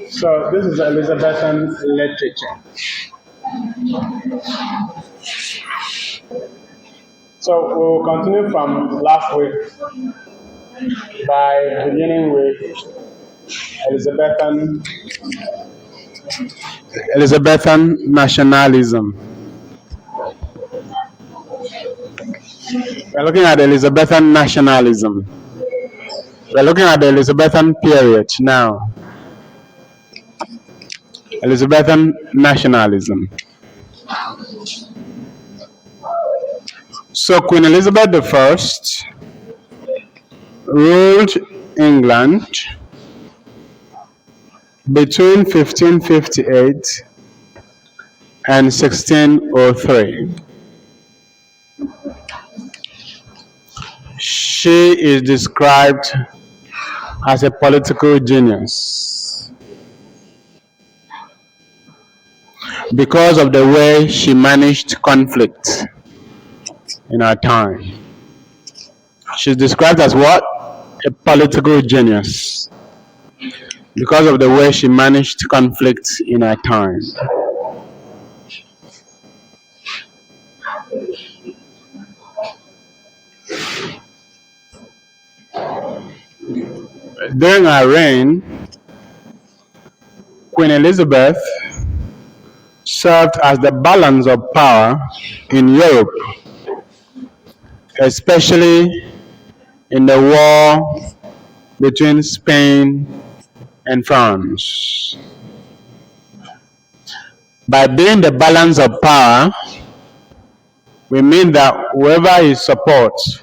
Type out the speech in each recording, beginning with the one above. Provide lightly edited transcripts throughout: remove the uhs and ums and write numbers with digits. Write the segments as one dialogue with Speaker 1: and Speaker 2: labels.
Speaker 1: So this is Elizabethan literature. So we will continue from last week by beginning with Elizabethan Elizabethan nationalism. We're looking at Elizabethan nationalism. We're looking at the Elizabethan period now. Elizabethan nationalism. So Queen Elizabeth I ruled England between 1558 and 1603. She is described as a political genius because of the way she managed conflict in her time. She's described as what? A political genius because of the way she managed conflict in her time. During her reign, Queen Elizabeth served as the balance of power in Europe, especially in the war between Spain and France. By being the balance of power, we mean that whoever she supports,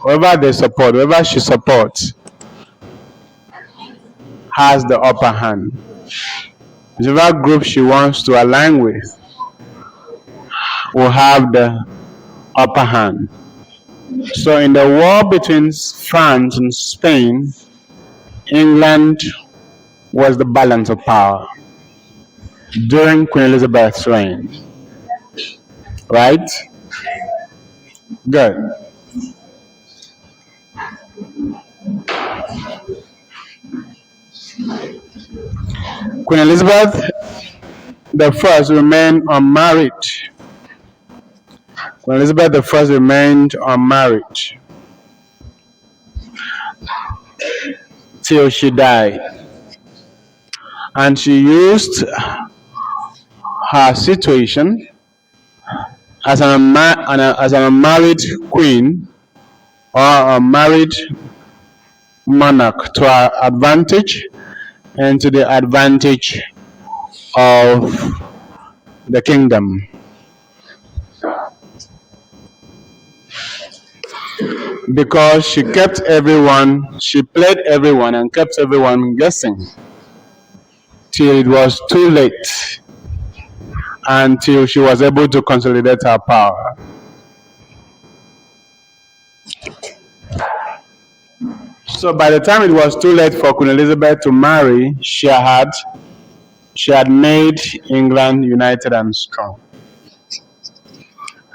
Speaker 1: has the upper hand. Whichever group she wants to align with will have the upper hand. So in the war between France and Spain, England was the balance of power during Queen Elizabeth's reign. Right? Good. Queen Elizabeth I remained unmarried. Queen Elizabeth I remained unmarried till she died. And she used her situation as an unmarried queen or unmarried monarch to her advantage and to the advantage of the kingdom. Because she played everyone and kept everyone guessing till it was too late, until she was able to consolidate her power. So by the time it was too late for Queen Elizabeth to marry, she had made England united and strong.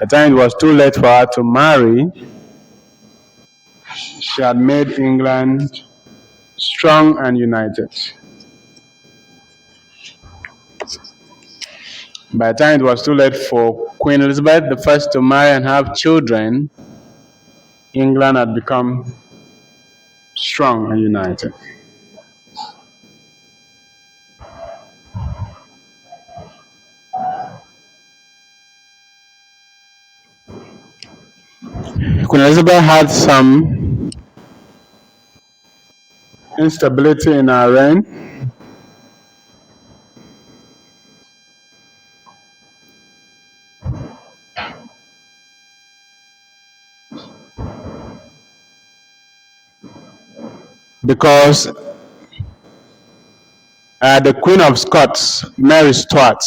Speaker 1: By the time it was too late for her to marry, she had made England strong and united. By the time it was too late for Queen Elizabeth I to marry and have children, England had become strong and united. Queen Elizabeth had some instability in her reign. Because the Queen of Scots, Mary Stuart,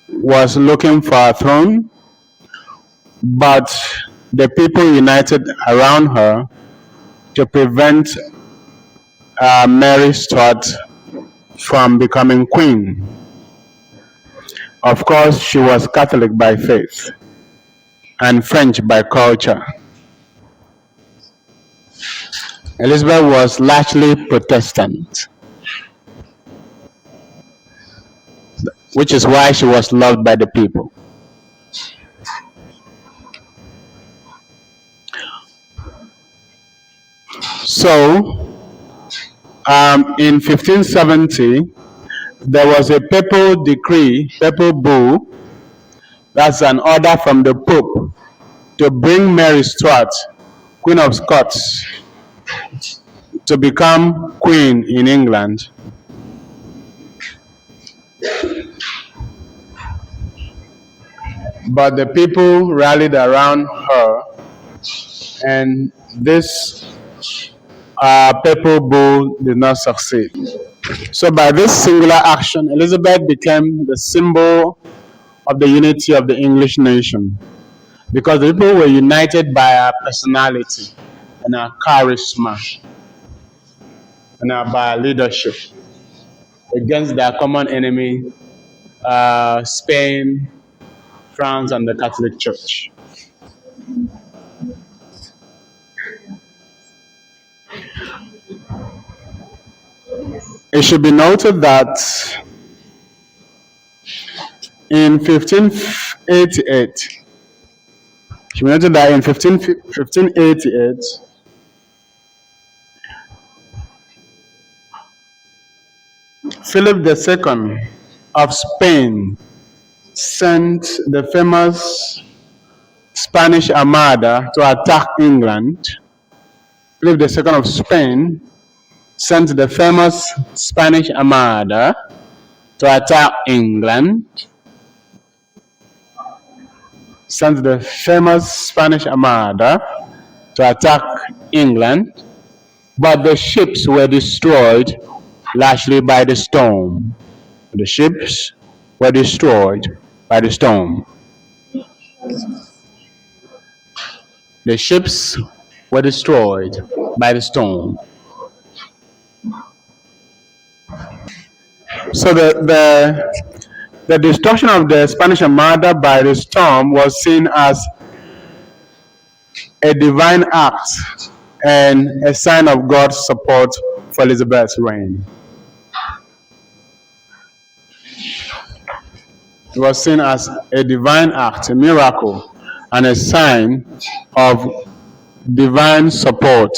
Speaker 1: was looking for a throne, but the people united around her to prevent Mary Stuart from becoming queen. Of course, she was Catholic by faith and French by culture. Elizabeth was largely Protestant. which is why she was loved by the people. So, in 1570, there was a papal decree, papal bull, that's an order from the Pope to bring Mary Stuart, Queen of Scots, to become queen in England. But the people rallied around her, and this papal bull did not succeed. So, by this singular action, Elizabeth became the symbol of the unity of the English nation, because the people were united by her personality and her charisma and by her leadership against their common enemy, Spain, France, and the Catholic Church. It should be noted that in 1588, Philip II of Spain sent the famous Spanish Armada to attack England. Philip II of Spain sent the famous Spanish Armada to attack England. Sent the famous Spanish Armada to attack England, but the ships were destroyed largely by the storm. The ships were destroyed by the storm. The ships were destroyed by the storm. So the destruction of the Spanish Armada by the storm was seen as a divine act and a sign of God's support for Elizabeth's reign. It was seen as a divine act, a miracle, and a sign of divine support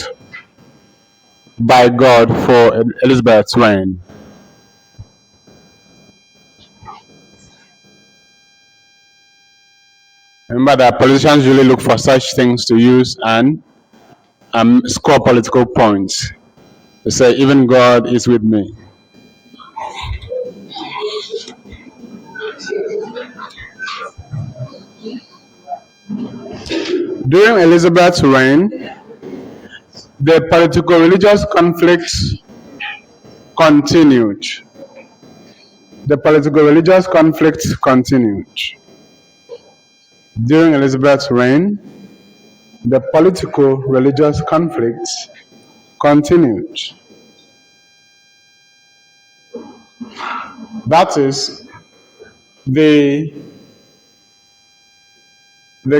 Speaker 1: by God for Elizabeth's reign. Remember that politicians usually look for such things to use and score political points. They say, even God is with me. During Elizabeth's reign, the politico-religious conflicts continued. The politico-religious conflicts continued. During Elizabeth's reign, the politico-religious conflicts continued. That is, the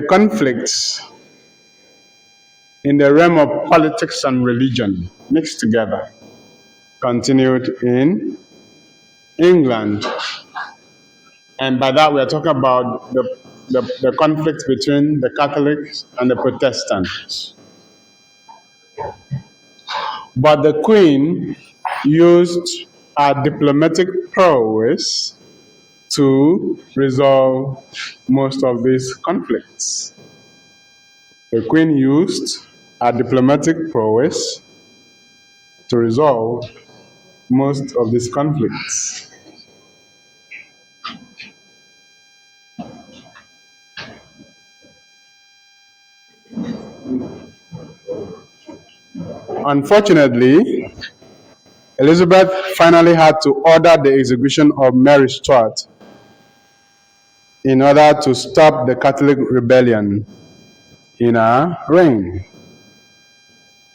Speaker 1: conflicts in the realm of politics and religion mixed together continued in England. And by that, we are talking about the conflict between the Catholics and the Protestants. But the Queen used her diplomatic prowess to resolve most of these conflicts. The Queen used her diplomatic prowess to resolve most of these conflicts. Unfortunately, Elizabeth finally had to order the execution of Mary Stuart in order to stop the Catholic rebellion in her reign.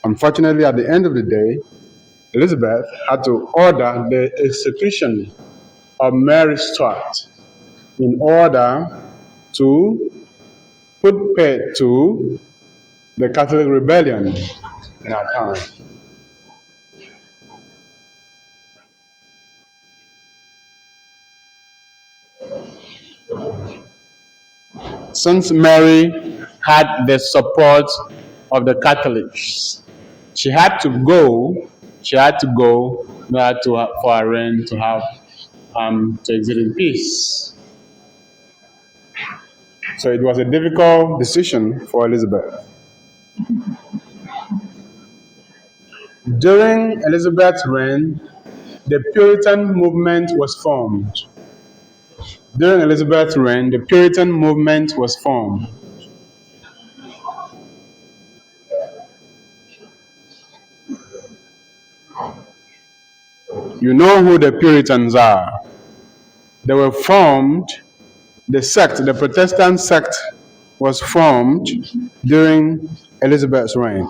Speaker 1: Unfortunately, at the end of the day, Elizabeth had to order the execution of Mary Stuart in order to put paid to the Catholic rebellion in our time. Since Mary had the support of the Catholics, she had to go. She had to go in order for her reign to have to exit in peace. So it was a difficult decision for Elizabeth. During Elizabeth's reign, the Puritan movement was formed. During Elizabeth's reign, the Puritan movement was formed. You know who the Puritans are. They were formed, the Protestant sect was formed during Elizabeth's reign.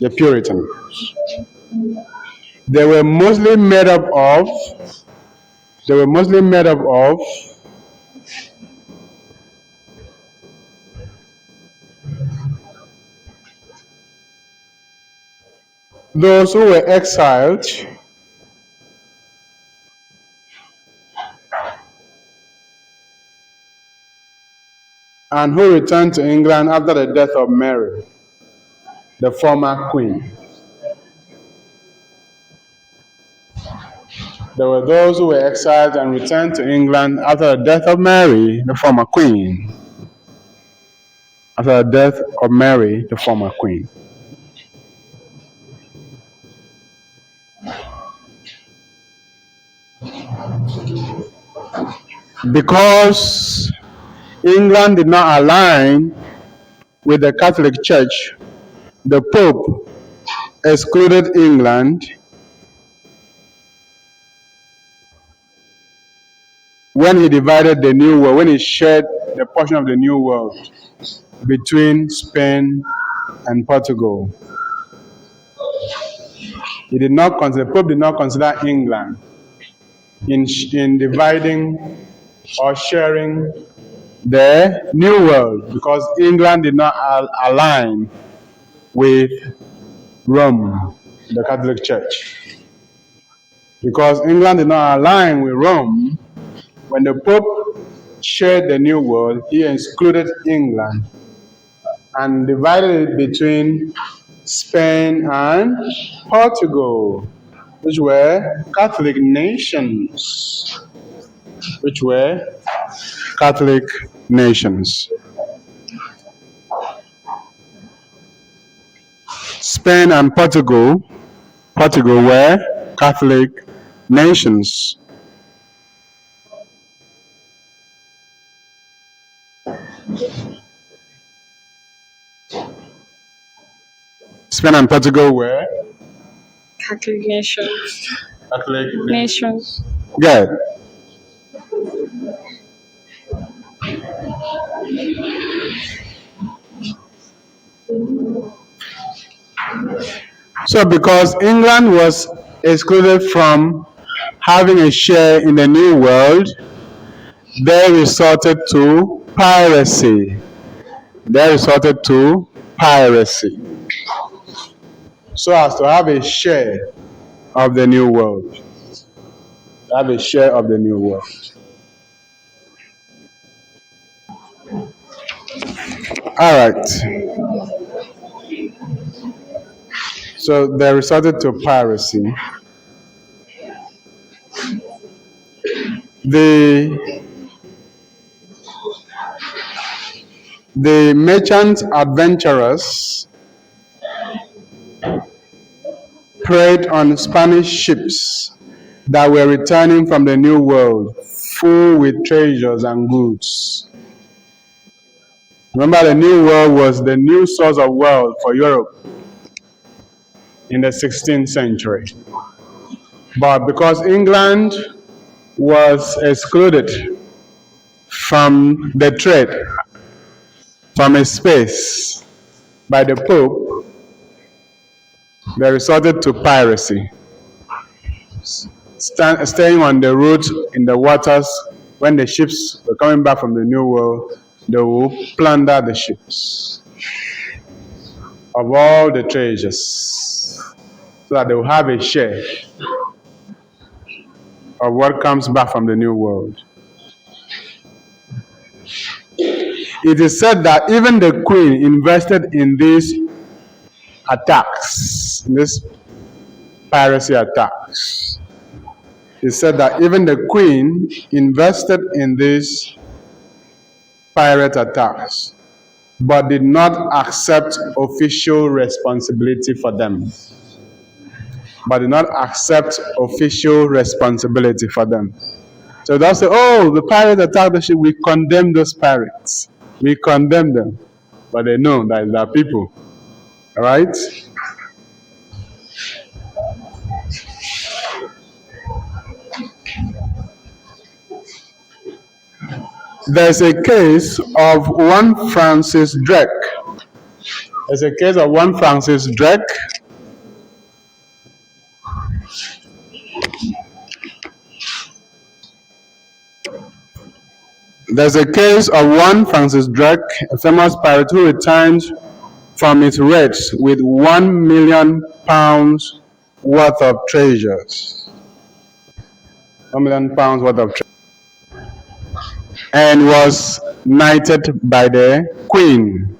Speaker 1: The Puritans. They were mostly made up of they were mostly made up of those who were exiled and who returned to England after the death of Mary, the former queen. There were those who were exiled and returned to England after the death of Mary, the former queen. After the death of Mary, the former queen. Because England did not align with the Catholic Church, the Pope excluded England when he divided the New World, when he shared the portion of the New World between Spain and Portugal. The Pope did not consider England in dividing or sharing the New World because England did not align with Rome, the Catholic Church. Because England did not align with Rome, when the Pope shared the New World, he excluded England and divided it between Spain and Portugal, which were Catholic nations. Spain and Portugal were Catholic nations. Spain and Portugal were
Speaker 2: Catholic nations.
Speaker 1: Catholic
Speaker 2: Nations.
Speaker 1: Good. So because England was excluded from having a share in the New World, they resorted to piracy. So as to have a share of the New World. All right. So they resorted to piracy. The merchant adventurers preyed on Spanish ships that were returning from the New World, full with treasures and goods. Remember, the New World was the new source of wealth for Europe in the 16th century. But because England was excluded from the trade, from its space, by the Pope, they resorted to piracy, staying on the route in the waters. When the ships were coming back from the New World, they will plunder the ships of all the treasures so that they will have a share of what comes back from the New World. It is said that even the queen invested in these attacks, these piracy attacks. It said that even the queen invested in these pirate attacks, but did not accept official responsibility for them. But did not accept official responsibility for them. So they'll say, oh, the pirates attacked the ship, we condemn those pirates. We condemn them. But they know that they are people. All right? There's a case of one Francis Drake. There's a case of one Francis Drake. There's a case of one Francis Drake, a famous pirate who returned from its raids with £1 million worth of treasures. £1 million worth of treasures. And was knighted by the Queen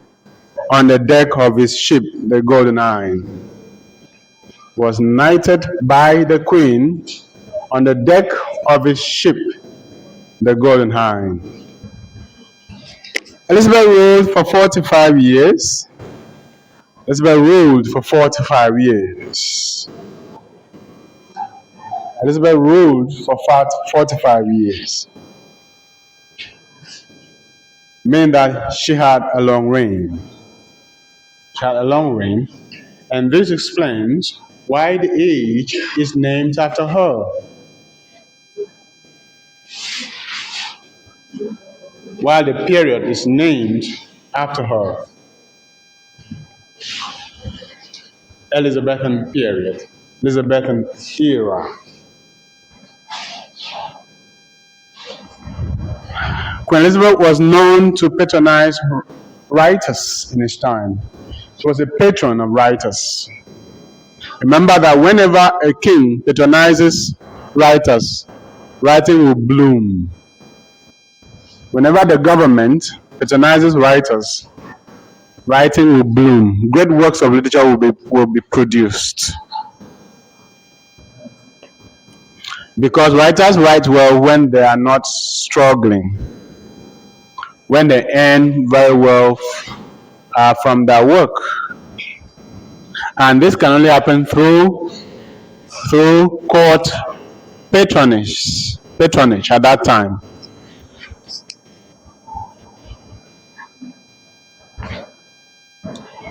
Speaker 1: on the deck of his ship, the Golden Hind. Was knighted by the Queen on the deck of his ship, the Golden Hind. Elizabeth ruled for 45 years. Elizabeth ruled for 45 years. Elizabeth ruled for 45 years. Meaning that she had a long reign. She had a long reign. And this explains why the age is named after her. Why the period is named after her. Elizabethan period. Elizabethan era. Queen Elizabeth was known to patronize writers in his time. She was a patron of writers. Remember that whenever a king patronizes writers, writing will bloom. Whenever the government patronizes writers, writing will bloom. Great works of literature will be produced. Because writers write well when they are not struggling, when they earn very well from their work. And this can only happen through court patronage at that time.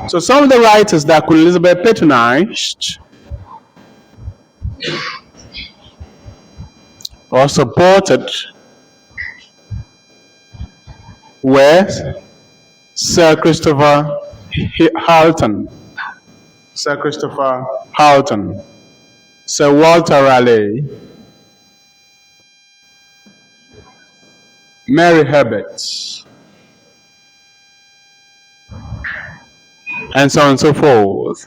Speaker 1: So some of the writers that Queen Elizabeth patronized or supported were Sir Christopher Halton, Sir Christopher Halton, Sir Walter Raleigh, Mary Herbert, and so on and so forth.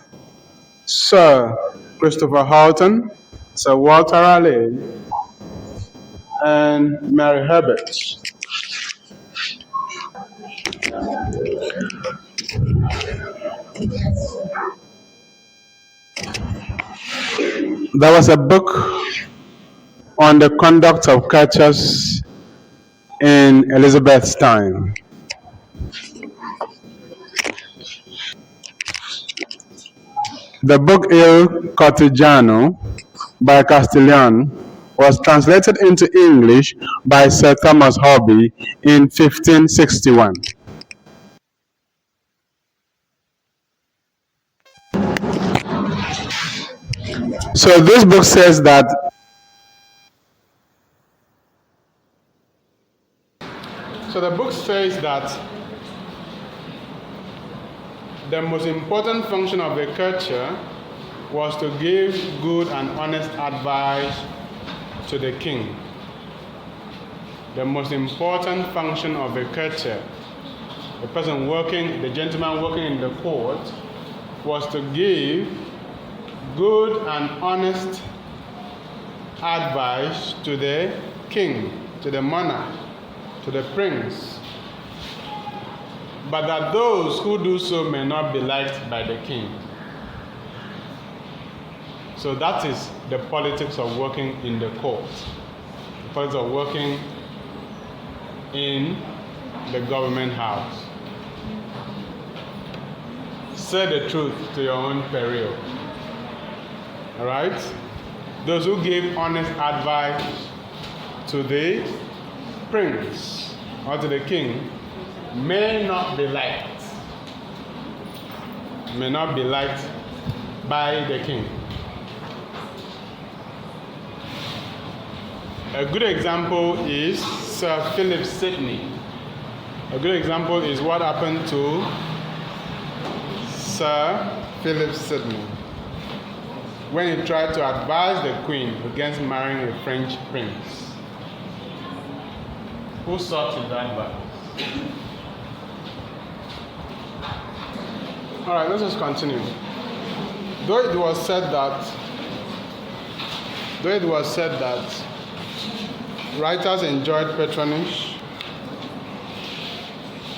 Speaker 1: Sir Christopher Halton, Sir Walter Raleigh, and Mary Herbert. There was a book on the conduct of courtiers in Elizabeth's time. The book Il Cortigiano by Castiglione was translated into English by Sir Thomas Hobby in 1561. So this book says that the most important function of a courtier was to give good and honest advice to the king. The most important function of a courtier, the gentleman working in the court, was to give good and honest advice to the king, to the monarch, to the prince. but that those who do so may not be liked by the king. So that is the politics of working in the court, the politics of working in the government house. Say the truth to your own peril. All right? Those who give honest advice to the prince or to the king may not be liked. May not be liked by the king. A good example is Sir Philip Sidney. A good example is what happened to Sir Philip Sidney when he tried to advise the queen against marrying a French prince. Who sought his advice? All right, let's just continue. Though it was said that writers enjoyed patronage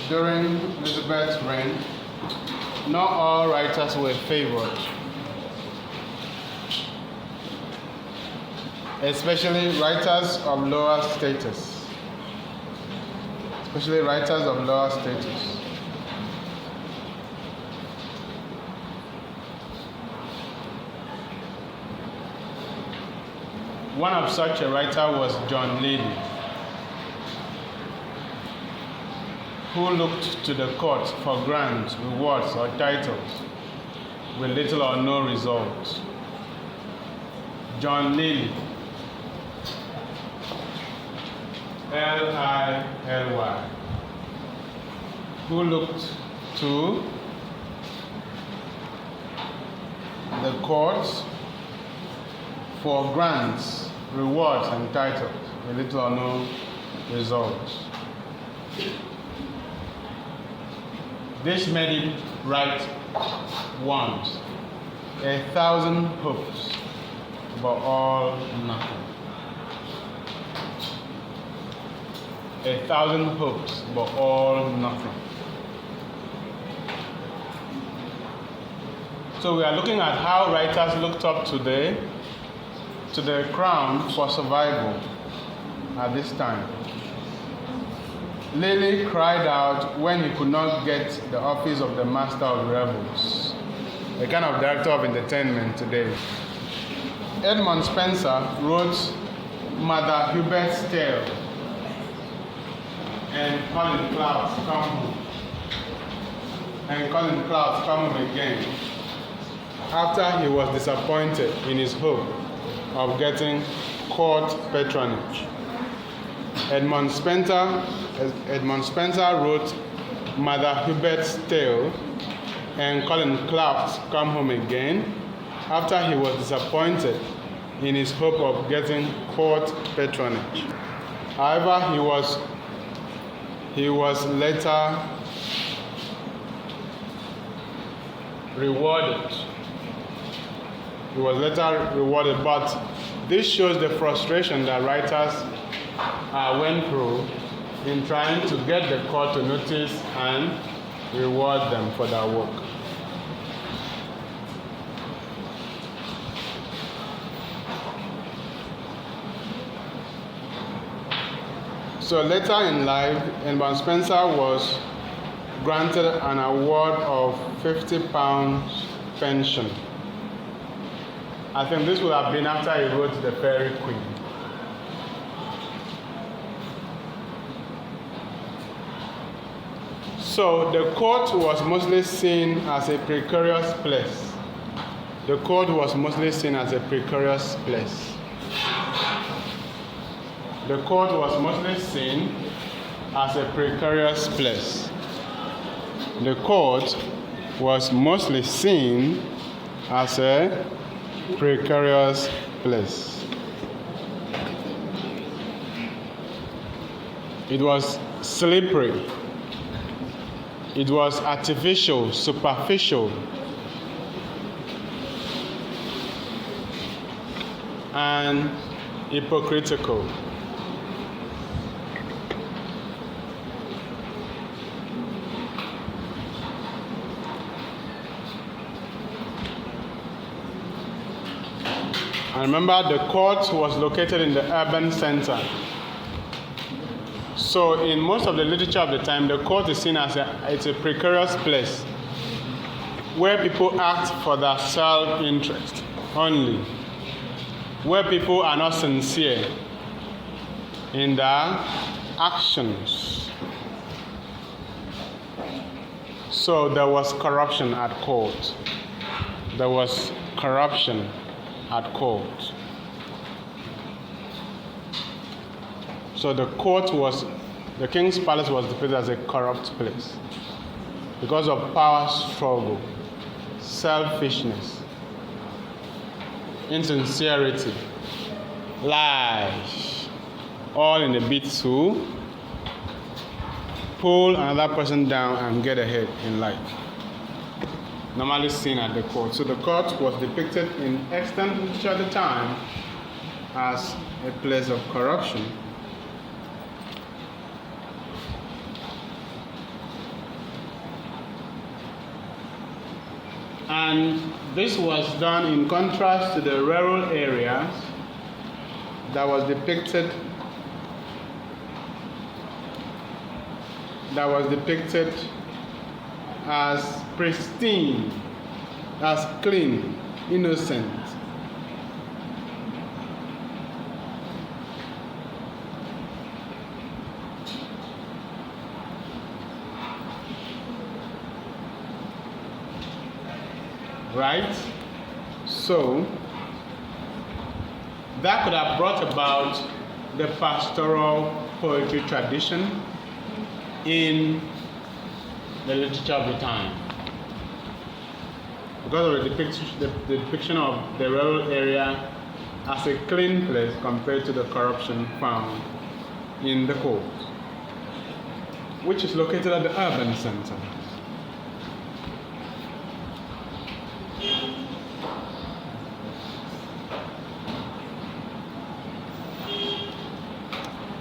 Speaker 1: during Elizabeth's reign, not all writers were favored, especially writers of lower status. One of such a writer was John Lady, who looked to the court for grants, rewards, or titles with little or no result. John Lilly, Lilly, who looked to the courts for grants, rewards, and titles with little or no results. This made it write once, 1,000 hopes, but all nothing. 1,000 hopes, but all nothing. So we are looking at how writers looked up to the crown for survival at this time. Lilly cried out when he could not get the office of the master of revels, a kind of director of entertainment today. Edmund Spenser wrote Mother Hubert's Tale and Colin Cloud's Come Home, and Colin Cloud's Come Home Again, after he was disappointed in his hope of getting court patronage. Edmund Spenser wrote Mother Hubert's Tale and Colin Cloud's Come Home Again after he was disappointed in his hope of getting court patronage. However, he was later rewarded. But this shows the frustration that writers went through in trying to get the court to notice and reward them for their work. So later in life, Edmund Spenser was granted an award of £50 pension. I think this would have been after he wrote The Fairy Queen. So the court was mostly seen as a precarious place. The court was mostly seen as a precarious place. The court was mostly seen as a precarious place. The court was mostly seen as a precarious place. It was slippery. It was artificial, superficial, and hypocritical. And remember, the court was located in the urban center. So in most of the literature of the time, the court is seen as it's a precarious place where people act for their self-interest only, where people are not sincere in their actions. So there was corruption at court. There was corruption at court. So the king's palace was depicted as a corrupt place because of power struggle, selfishness, insincerity, lies, all in the bid to pull another person down and get ahead in life. Normally seen at the court. So the court was depicted in extant literature at the time as a place of corruption. And this was done in contrast to the rural areas that was depicted as pristine, as clean, innocent. Right? So that could have brought about the pastoral poetry tradition in the literature of the time. Because of the depiction of the rural area as a clean place compared to the corruption found in the court, which is located at the urban center.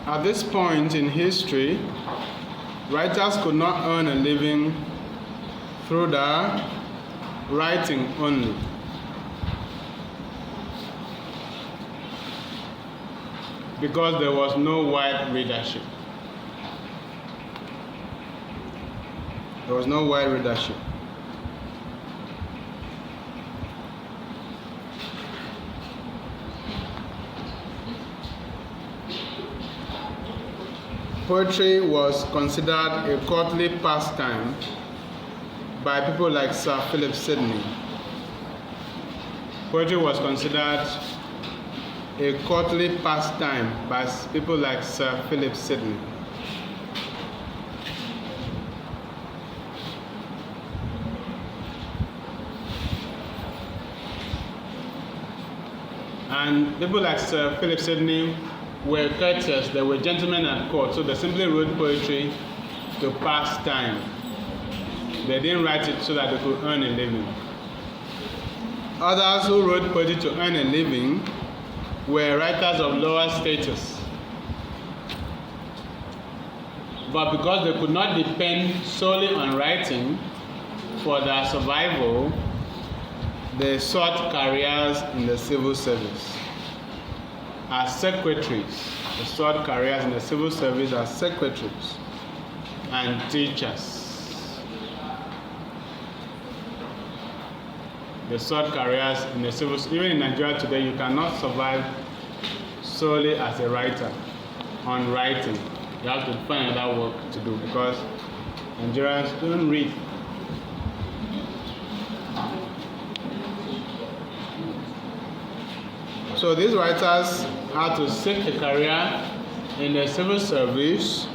Speaker 1: At this point in history, writers could not earn a living through their writing only. Because there was no wide readership. There was no wide readership. Poetry was considered a courtly pastime by people like Sir Philip Sidney. Poetry was considered a courtly pastime by people like Sir Philip Sidney. And people like Sir Philip Sidney were courtiers, they were gentlemen at court, so they simply wrote poetry to pass time. They didn't write it so that they could earn a living. Others who wrote poetry to earn a living were writers of lower status. But because they could not depend solely on writing for their survival, they sought careers in the civil service. As secretaries, they sought careers in the civil service as secretaries and teachers. They sought careers in the civil service. Even in Nigeria today, you cannot survive solely as a writer, on writing. You have to find another work to do because Nigerians don't read. So these writers had to seek a career in the civil service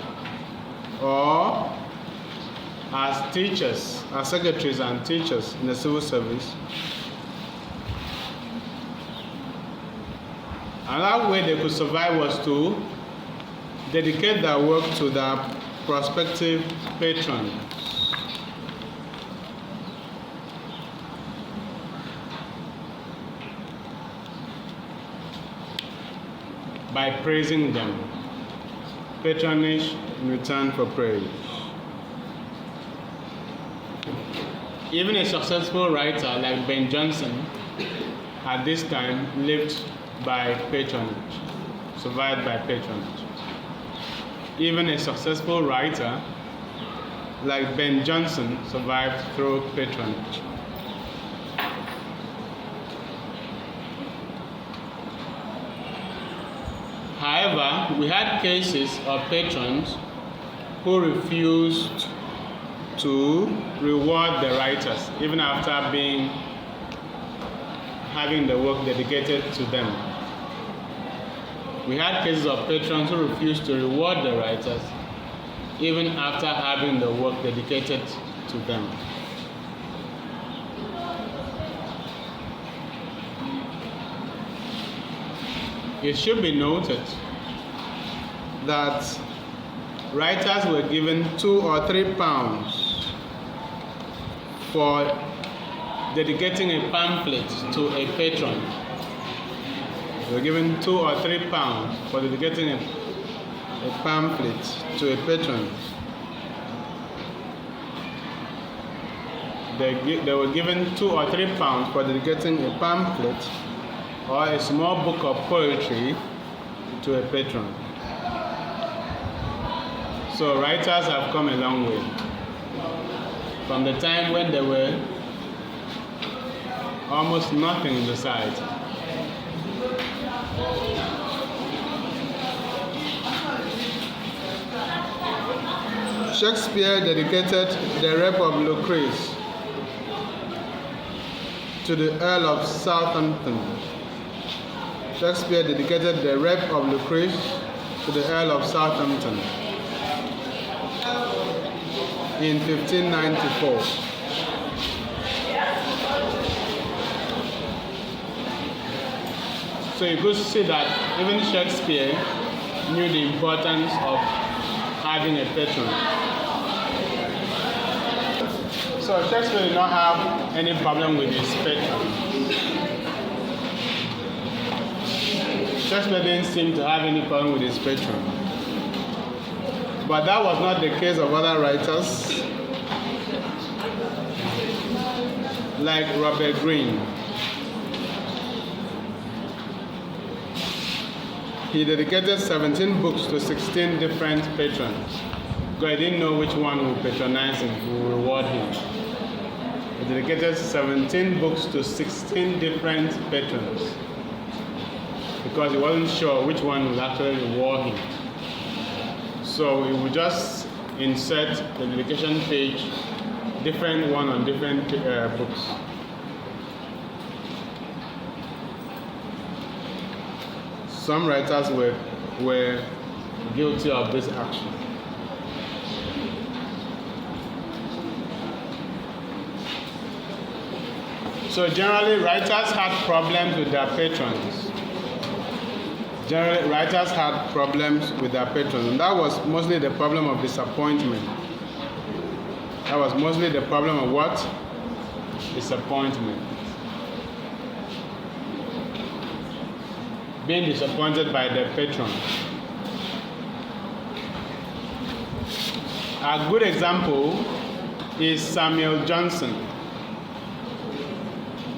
Speaker 1: or as teachers, as secretaries and teachers in the civil service. Another way they could survive was to dedicate their work to their prospective patrons. By praising them. Patronage in return for praise. Even a successful writer like Ben Jonson at this time lived by patronage. Survived by patronage. Even a successful writer like Ben Jonson survived through patronage. However, we had cases of patrons who refused to reward the writers even after having the work dedicated to them. We had cases of patrons who refused to reward the writers even after having the work dedicated to them. It should be noted that writers were given 2 or 3 pounds for dedicating a pamphlet to a patron. They were given 2 or 3 pounds for dedicating a pamphlet to a patron. They were given 2 or 3 pounds for dedicating a pamphlet or a small book of poetry to a patron. So writers have come a long way. From the time when there were almost nothing in society. Shakespeare dedicated the Rape of Lucrece to the Earl of Southampton. Shakespeare dedicated the Rape of Lucrece to the Earl of Southampton in 1594. So you could see that even Shakespeare knew the importance of having a patron. So Shakespeare did not have any problem with his patron. Shakespeare didn't seem to have any problem with his patron. But that was not the case of other writers like Robert Greene. He dedicated 17 books to 16 different patrons because he didn't know which one would patronize him, would reward him. He dedicated 17 books to 16 different patrons because he wasn't sure which one would actually reward him. So he would just insert the dedication page, different one on different books. Some writers were guilty of this action. So generally, writers had problems with their patrons. Generally, writers had problems with their patrons, and that was mostly the problem of disappointment. That was mostly the problem of what? Disappointment. Being disappointed by their patron. A good example is Samuel Johnson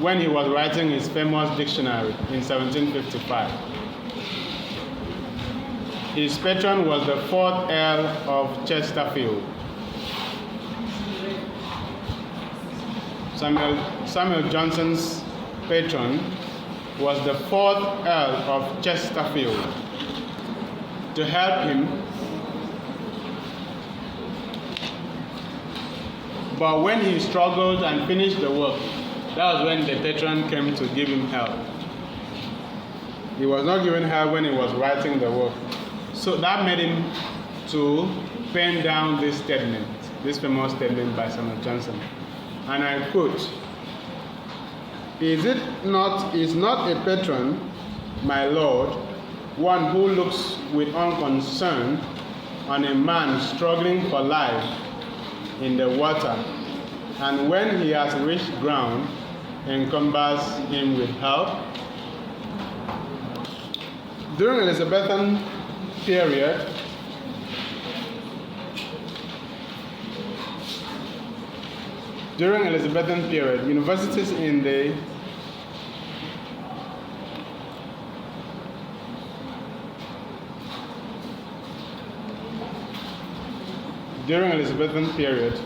Speaker 1: when he was writing his famous dictionary in 1755. His patron was the 4th Earl of Chesterfield. Samuel Johnson's patron was the 4th Earl of Chesterfield to help him. But when he struggled and finished the work, that was when the patron came to give him help. He was not given help when he was writing the work. So that made him to pen down this statement, this famous statement by Samuel Johnson. And I quote, Is not a patron, my lord, one who looks with unconcern on a man struggling for life in the water, and when he has reached ground, encumbers him with help? During Elizabethan period, universities in the
Speaker 3: during Elizabethan period,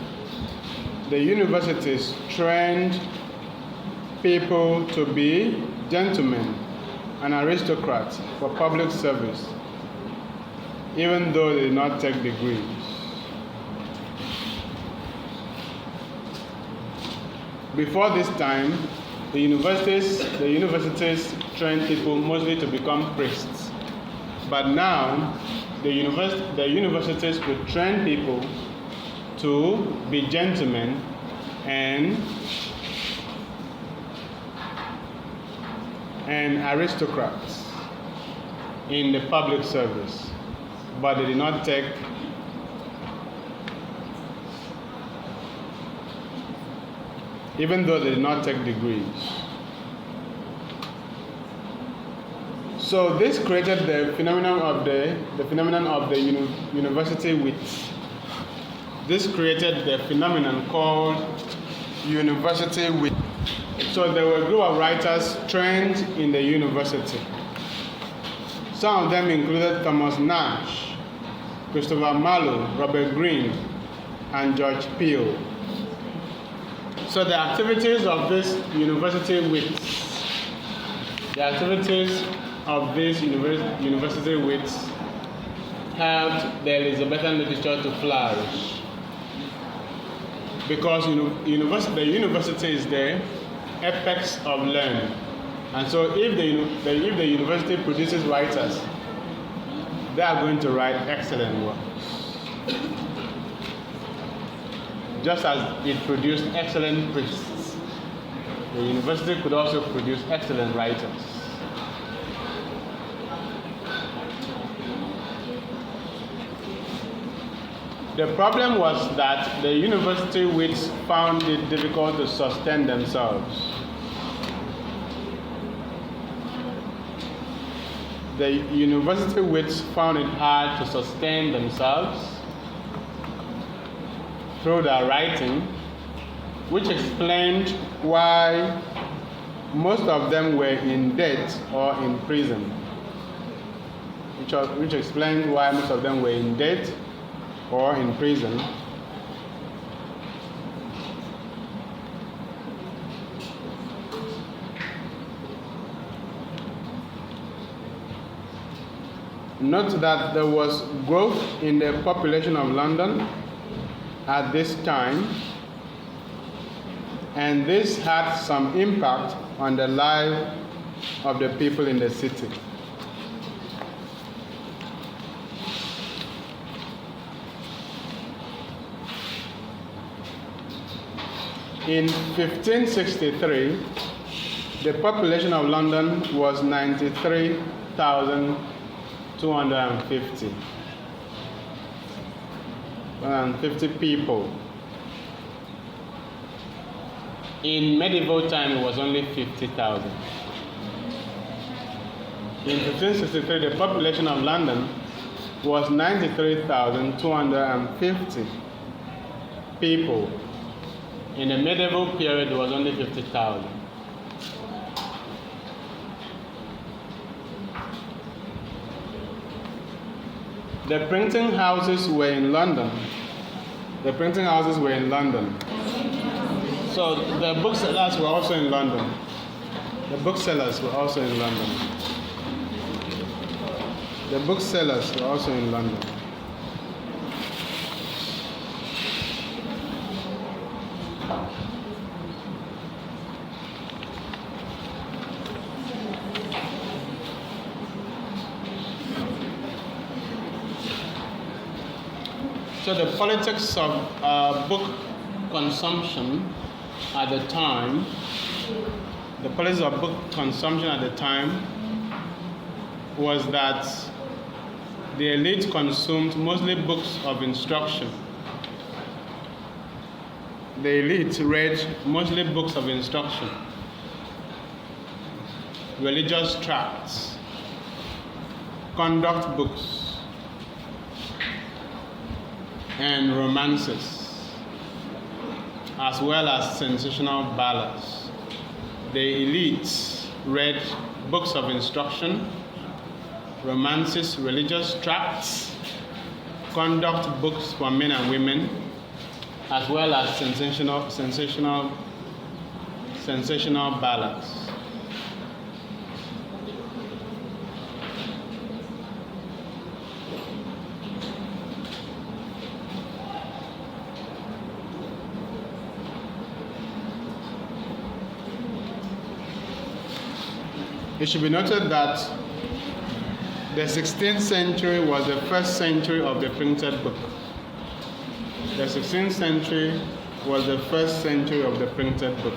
Speaker 3: the universities trained people to be gentlemen and aristocrats for public service, even though they did not take degrees. Before this time, the universities trained people mostly to become priests. But now, the universities would train people to be gentlemen and aristocrats in the public service, but they did not take even though they did not take degrees. So this created the phenomenon of the university wit. This created the phenomenon called university wit. So there were a group of writers trained in the university. Some of them included Thomas Nash, Christopher Marlowe, Robert Greene, and George Peele. So the activities of this university wits, helped the Elizabethan literature to flourish. Because the university is the apex of learning. And so if the university produces writers, they are going to write excellent works. Just as it produced excellent priests, the university could also produce excellent writers. The problem was that the university wits found it difficult to sustain themselves. The university wits found it hard to sustain themselves through their writing, which explained why most of them were in debt or in prison. Which explained why most of them were in debt or in prison. Note that there was growth in the population of London at this time, and this had some impact on the life of the people in the city. In 1563, the population of London was 93,250 people. In medieval time, it was only 50,000. In 1563, the population of London was 93,250 people. In the medieval period, it was only 50,000. The printing houses were in London. So the booksellers were also in London. So the politics of book consumption at the time, was that the elite consumed mostly books of instruction. The elite read mostly books of instruction, religious tracts, conduct books, and romances, as well as sensational ballads. The elites read books of instruction, romances, religious tracts, conduct books for men and women, as well as sensational ballads. It should be noted that the 16th century was the first century of the printed book. The 16th century was the first century of the printed book.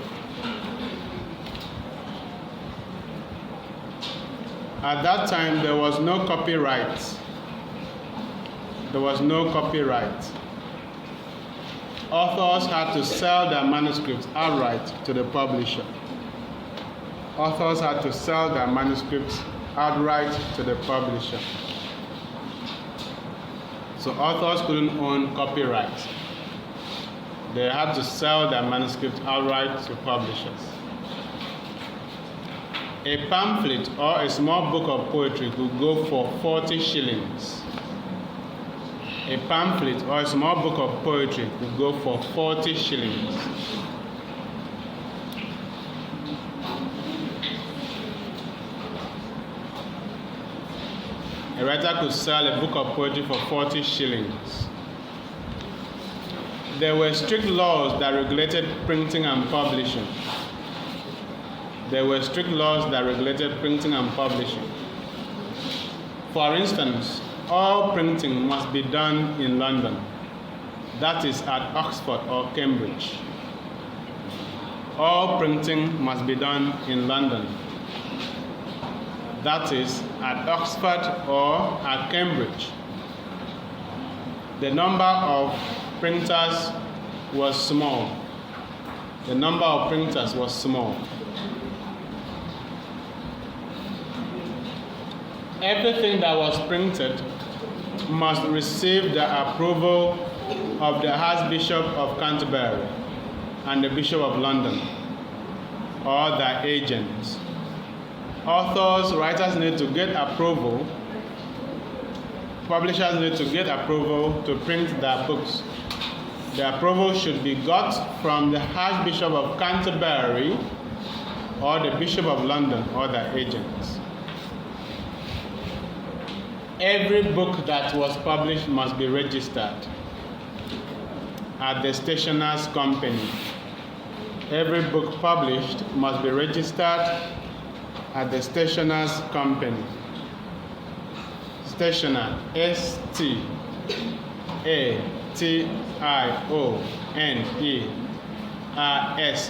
Speaker 3: At that time, there was no copyright. There was no copyright. Authors had to sell their manuscripts outright to the publisher. Authors had to sell their manuscripts outright to the publisher. So authors couldn't own copyright. They had to sell their manuscripts outright to publishers. A pamphlet or a small book of poetry could go for 40 shillings. A pamphlet or a small book of poetry could go for 40 shillings. A writer could sell a book of poetry for 40 shillings. There were strict laws that regulated printing and publishing. There were strict laws that regulated printing and publishing. For instance, all printing must be done in London, that is at Oxford or Cambridge. All printing must be done in London, that is at Oxford or at Cambridge. The number of printers was small. The number of printers was small. Everything that was printed must receive the approval of the Archbishop of Canterbury and the Bishop of London, or their agents. Authors, writers need to get approval. Publishers need to get approval to print their books. The approval should be got from the Archbishop of Canterbury or the Bishop of London or their agents. Every book that was published must be registered at the stationer's company. Every book published must be registered at the stationer's company. Stationer, S-T-A-T-I-O-N-E-R-S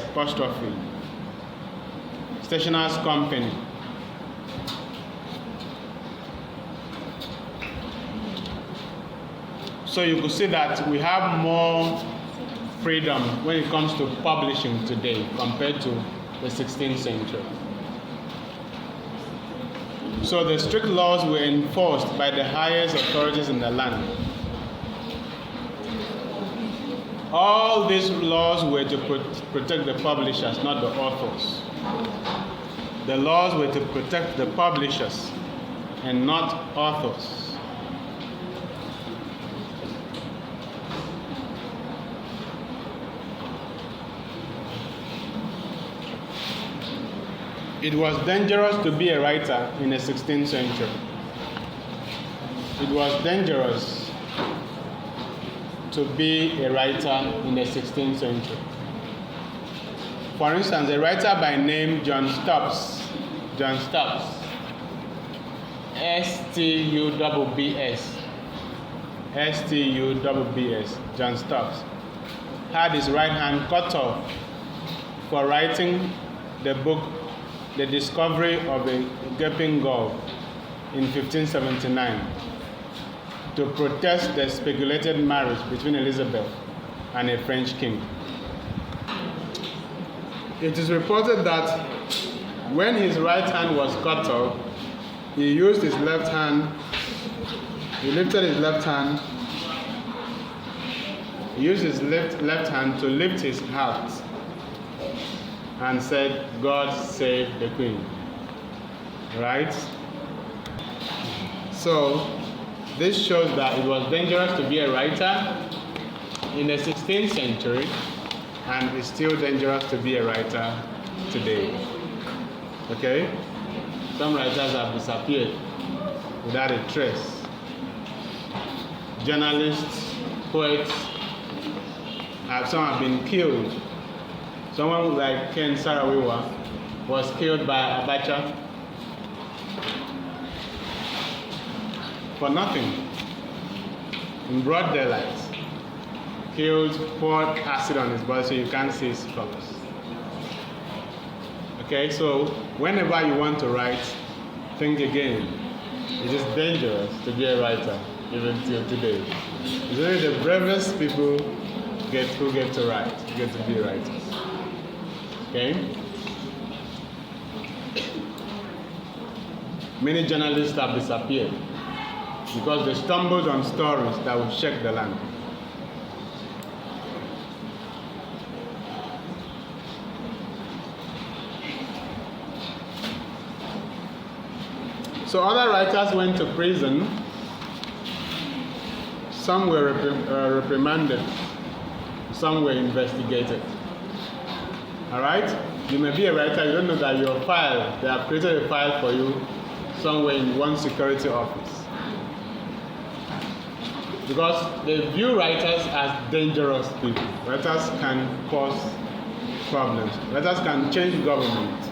Speaker 3: apostrophe. Stationer's company. So you could see that we have more freedom when it comes to publishing today compared to the 16th century. So the strict laws were enforced by the highest authorities in the land. All these laws were to protect the publishers, not the authors. The laws were to protect the publishers and not authors. It was dangerous to be a writer in the 16th century. It was dangerous to be a writer in the 16th century. For instance, a writer by name John Stubbs, S-T-U-B-B-S, John Stubbs, had his right hand cut off for writing the book The Discovery of a Gaping Gulf in 1579 to protest the speculated marriage between Elizabeth and a French king. It is reported that when his right hand was cut off, he used his left hand, he lifted his left hand, he used his left hand to lift his heart and said, "God save the Queen." Right? So, This shows that it was dangerous to be a writer in the 16th century, and it's still dangerous to be a writer today. Okay? Some writers have disappeared without a trace. Journalists, poets, some have been killed. Someone like Ken Saro-Wiwa was killed by Abacha for nothing, in broad daylight. Killed, poured acid on his body so you can't see his colors. Okay, so whenever you want to write, think again. It is dangerous to be a writer, even till today. It's only the bravest people who get to write, get to be writers. Okay? Many journalists have disappeared because they stumbled on stories that would shake the land. So other writers went to prison. Some were reprimanded. Some were investigated. All right? You may be a writer, you don't know that your file, they have created a file for you somewhere in one security office. Because they view writers as dangerous people. Writers can cause problems. Writers can change government.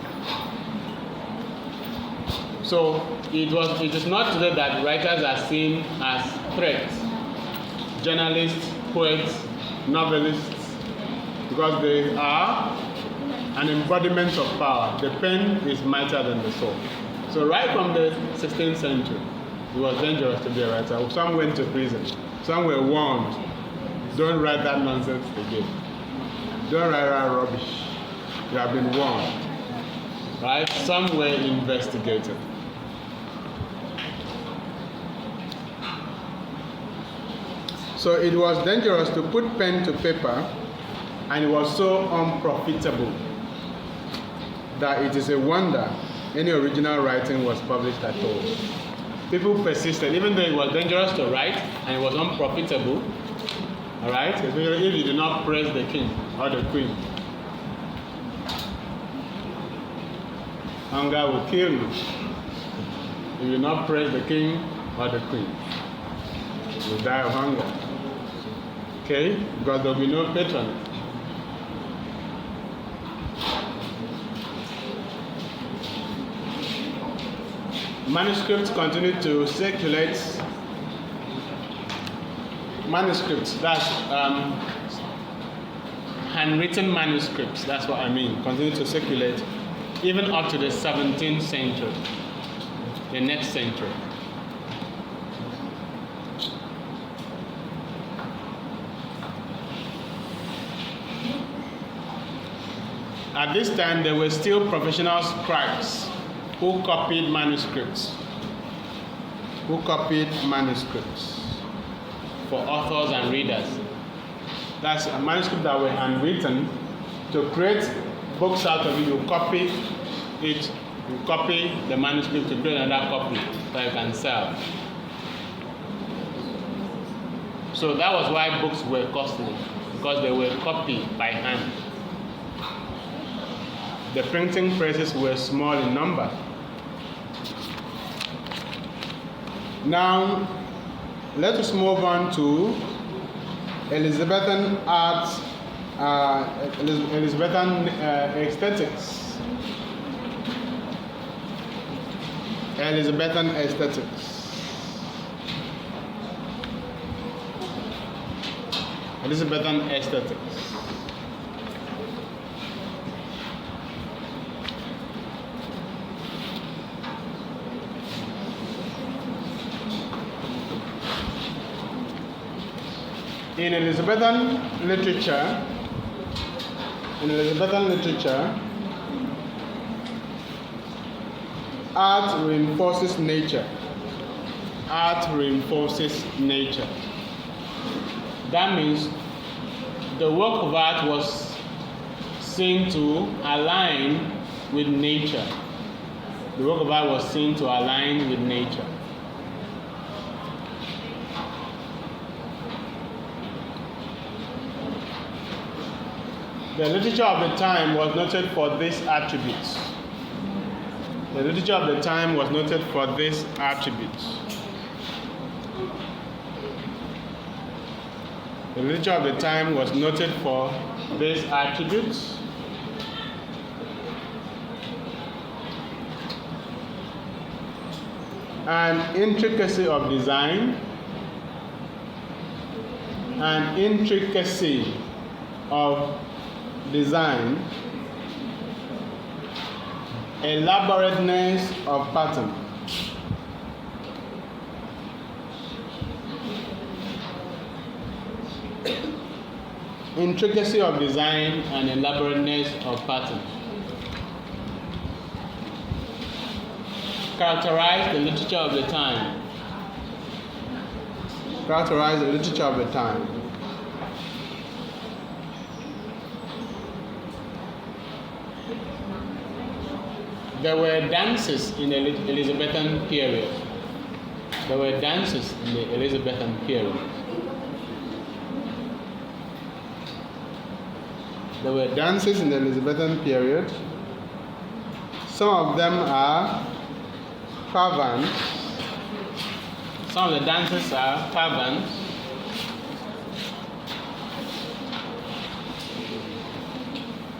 Speaker 3: So it is not today that writers are seen as threats. Journalists, poets, novelists, because they are an embodiment of power. The pen is mightier than the sword. So right from the 16th century, it was dangerous to be a writer. Some went to prison. Some were warned, don't write that nonsense again. Don't write that rubbish. You have been warned. Right? Some were investigated. So it was dangerous to put pen to paper, and it was so unprofitable that it is a wonder any original writing was published at all. People persisted, even though it was dangerous to write and it was unprofitable, all right, especially if you did not praise the king or the queen. Hunger will kill you if you do not praise the king or the queen. You will die of hunger. Okay? Because there will be no patronage. Manuscripts continue to circulate. Manuscripts, that's handwritten manuscripts, that's what I mean, continue to circulate even up to the 17th century, the next century. At this time, there were still professional scribes who copied manuscripts. For authors and readers. That's a manuscript that were handwritten. To create books out of it, you copy the manuscript to create another copy that you can sell. So that was why books were costly, because they were copied by hand. The printing presses were small in number. Now, let us move on to Elizabethan art, Elizabethan aesthetics. Elizabethan aesthetics. Elizabethan aesthetics. In Elizabethan literature, art reinforces nature. That means the work of art was seen to align with nature. The literature of the time was noted for these attributes. The literature of the time was noted for these attributes. The literature of the time was noted for these attributes. And intricacy of design, and intricacy of design, elaborateness of pattern. Intricacy of design and elaborateness of pattern. Characterize the literature of the time. Characterize the literature of the time. There were dances in the Elizabethan period. There were dances in the Elizabethan period. There were dances in the Elizabethan period. Some of them are pavans. Some of the dances are pavans.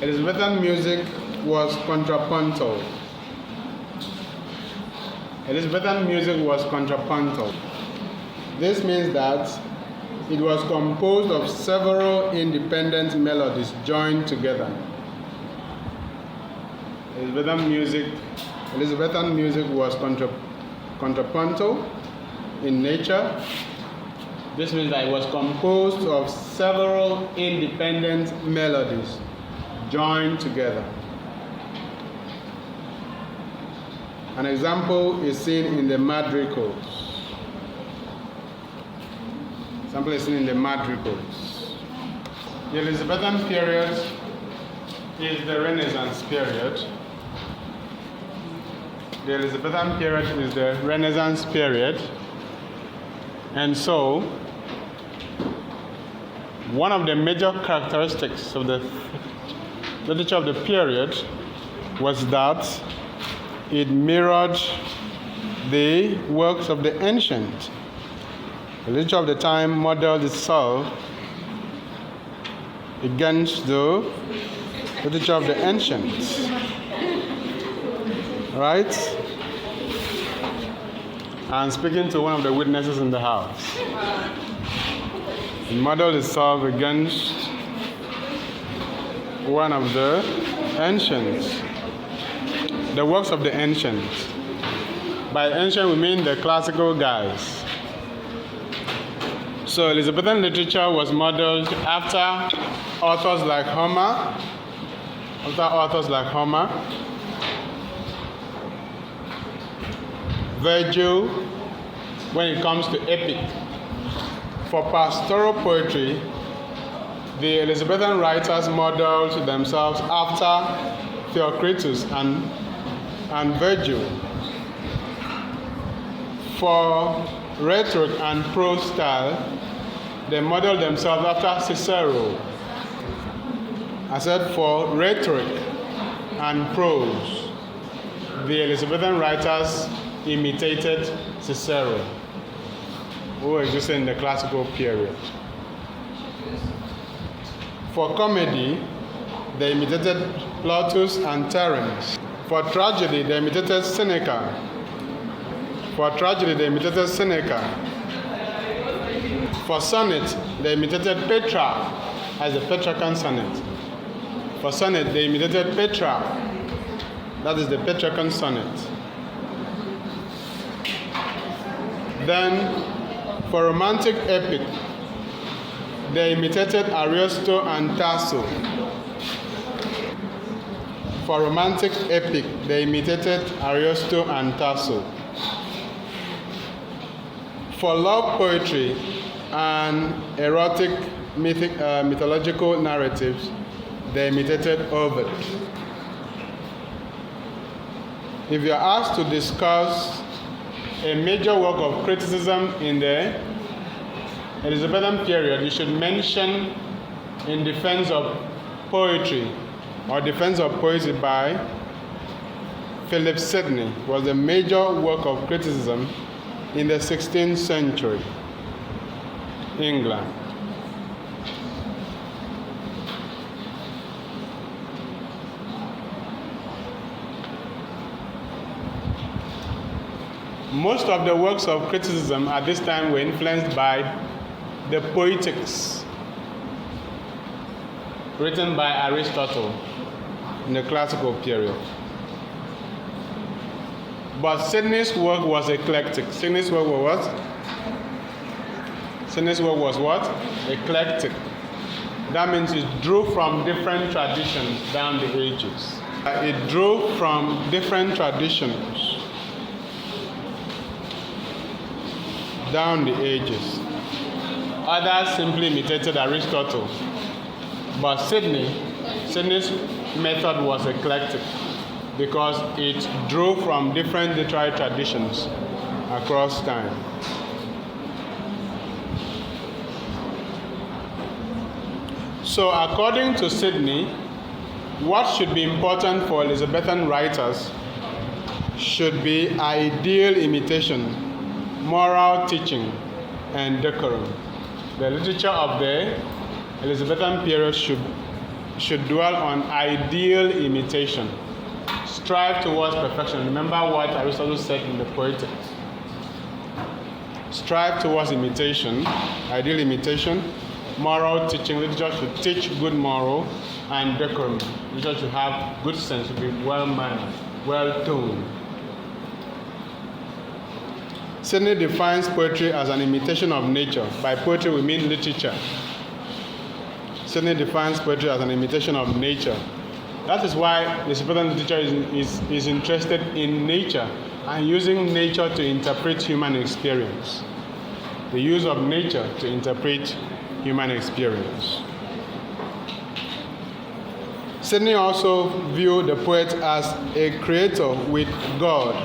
Speaker 3: Elizabethan music was contrapuntal. Elizabethan music was contrapuntal. This means that it was composed of several independent melodies joined together. Elizabethan music was contrapuntal in nature. This means that it was composed of several independent melodies joined together. An example is seen in the madrigals. The Elizabethan period is the Renaissance period. The Elizabethan period is the Renaissance period. And so, one of the major characteristics of the literature of the period was that it mirrored the works of the ancient. The literature of the time modeled itself against the literature of the ancients. Right? And speaking to one of the witnesses in the house, it modeled itself against one of the ancients. The works of the ancients. By ancient, we mean the classical guys. So Elizabethan literature was modeled after authors like Homer, Virgil, when it comes to epic. For pastoral poetry, the Elizabethan writers modeled themselves after Theocritus and Virgil. For rhetoric and prose style, they modeled themselves after Cicero. I said for rhetoric and prose, the Elizabethan writers imitated Cicero, who existed in the classical period. For comedy, they imitated Plautus and Terence. For tragedy, they imitated Seneca. For sonnet, they imitated Petrarch as the Petrarchan sonnet. For sonnet, they imitated Petrarch. That is the Petrarchan sonnet. Then, for romantic epic, they imitated Ariosto and Tasso. For romantic epic, they imitated Ariosto and Tasso. For love poetry and erotic mythological narratives, they imitated Ovid. If you are asked to discuss a major work of criticism in the Elizabethan period, you should mention, in defense of Poetry or Defense of Poetry by Philip Sidney was a major work of criticism in the 16th century England. Most of the works of criticism at this time were influenced by the Poetics, written by Aristotle in the classical period. But Sidney's work was eclectic. Sidney's work was what? Sidney's work was what? Eclectic. That means it drew from different traditions down the ages. It drew from different traditions down the ages. Others simply imitated Aristotle. But Sidney's method was eclectic because it drew from different literary traditions across time. So according to Sidney, what should be important for Elizabethan writers should be ideal imitation, moral teaching, and decorum. The literature of the Elizabethan period should dwell on ideal imitation. Strive towards perfection. Remember what Aristotle said in the Poetics. Strive towards imitation, ideal imitation, moral teaching. Literature should teach good moral, and decorum. Literature should have good sense, should be well-mannered, well-toned. Sidney defines poetry as an imitation of nature. By poetry, we mean literature. Sidney defines poetry as an imitation of nature. That is why Elizabethan literature is interested in nature and using nature to interpret human experience. The use of nature to interpret human experience. Sidney also viewed the poet as a creator with God,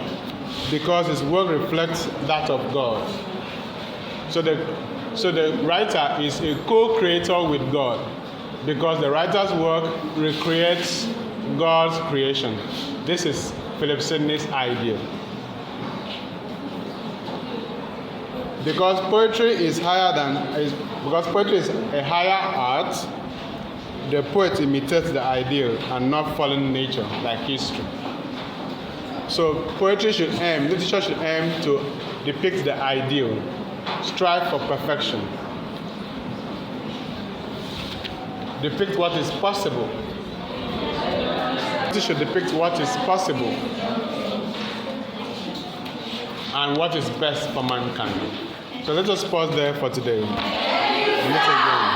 Speaker 3: because his work reflects that of God. So the writer is a co-creator with God, because the writer's work recreates God's creation. This is Philip Sidney's idea. Because poetry is a higher art, the poet imitates the ideal and not fallen nature like history. So literature should aim to depict the ideal, strive for perfection, depict what is possible. It should depict what is possible and what is best for mankind. So let us pause there for today. Meet again.